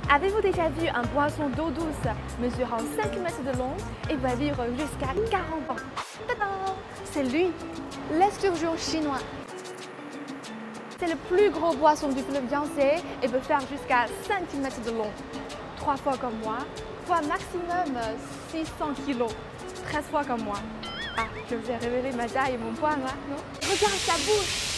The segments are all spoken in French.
Avez-vous déjà vu un poisson d'eau douce mesurant 5 mètres de long et va vivre jusqu'à 40 ans? Tadam! C'est lui, l'esturgeon chinois. C'est le plus gros poisson du fleuve Yangtze et peut faire jusqu'à 5 mètres de long. 3 fois comme moi, poids maximum 600 kg. 13 fois comme moi. Ah, je vous ai révélé ma taille et mon poids, là, non? Regarde sa bouche!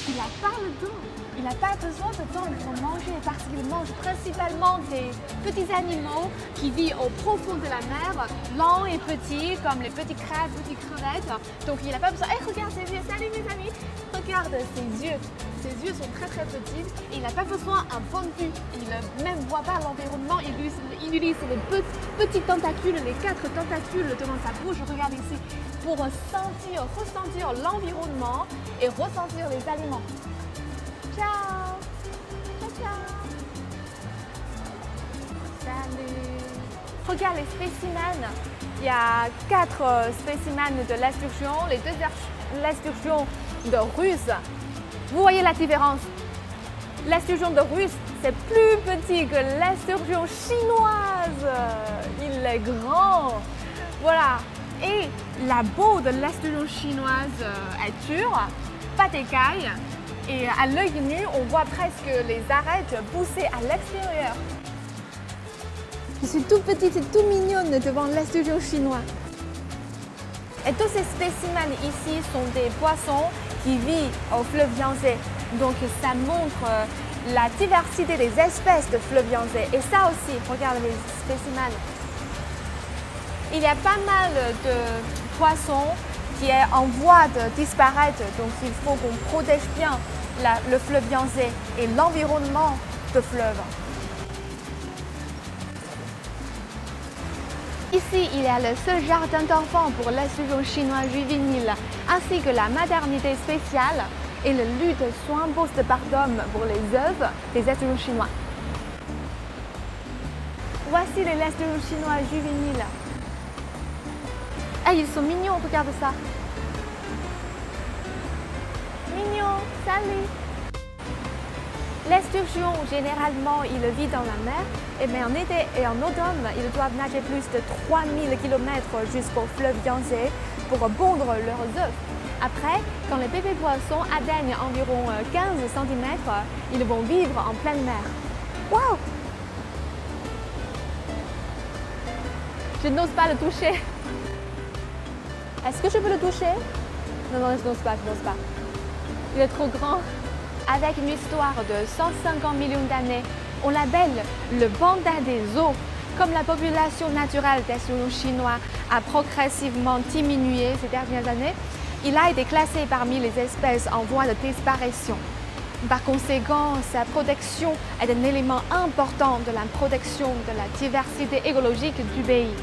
Il n'a pas le dos. Il n'a pas besoin de temps pour manger parce qu'il mange principalement des petits animaux qui vivent au profond de la mer, lents et petits, comme les petits crabes, petites crevettes. Donc il n'a pas besoin. Eh, regarde ses yeux, salut mes amis! Regarde ses yeux. Ses yeux sont très petits et il n'a pas besoin d'un point de vue. Il ne même voit pas l'environnement. Il utilise les petits tentacules, les 4 tentacules devant sa bouche. Regarde ici pour ressentir l'environnement et ressentir les aliments. Ciao! Ciao, ciao! Salut! Regarde les spécimens. Il y a 4 spécimens de l'esturgeon, les 2 l'esturgeon de russe. Vous voyez la différence? L'esturgeon de russe, c'est plus petit que l'esturgeon chinoise. Il est grand. Voilà. Et la peau de l'esturgeon chinoise est dure, pas d'écailles. Et à l'œil nu, on voit presque les arêtes pousser à l'extérieur. Je suis toute petite et toute mignonne devant l'esturgeon chinois. Et tous ces spécimens ici sont des poissons qui vivent au fleuve Yangtze. Donc ça montre la diversité des espèces de fleuve Yangtze. Et ça aussi, regarde les spécimens. Il y a pas mal de poissons qui est en voie de disparaître. Donc il faut qu'on protège bien le fleuve Yangtze et l'environnement de fleuve. Ici, il y a le seul jardin d'enfants pour l'esturgeon chinois juvénile, ainsi que la maternité spéciale et le lieu de soins postpartum pour les œufs des esturgeons chinois. Voici les esturgeons chinois juvéniles. Ah, ils sont mignons, regarde ça. Mignon, salut. L'esturgeon, généralement, il vit dans la mer, mais en été et en automne, ils doivent nager plus de 3000 km jusqu'au fleuve Yangtze pour pondre leurs œufs. Après, quand les bébés poissons atteignent environ 15 cm, ils vont vivre en pleine mer. Waouh! Je n'ose pas le toucher. Est-ce que je peux le toucher? Non, je n'ose pas. Il est trop grand. Avec une histoire de 150 millions d'années, on l'appelle le panda des eaux. Comme la population naturelle d'esturgeons chinois a progressivement diminué ces dernières années, il a été classé parmi les espèces en voie de disparition. Par conséquent, sa protection est un élément important de la protection de la diversité écologique du pays.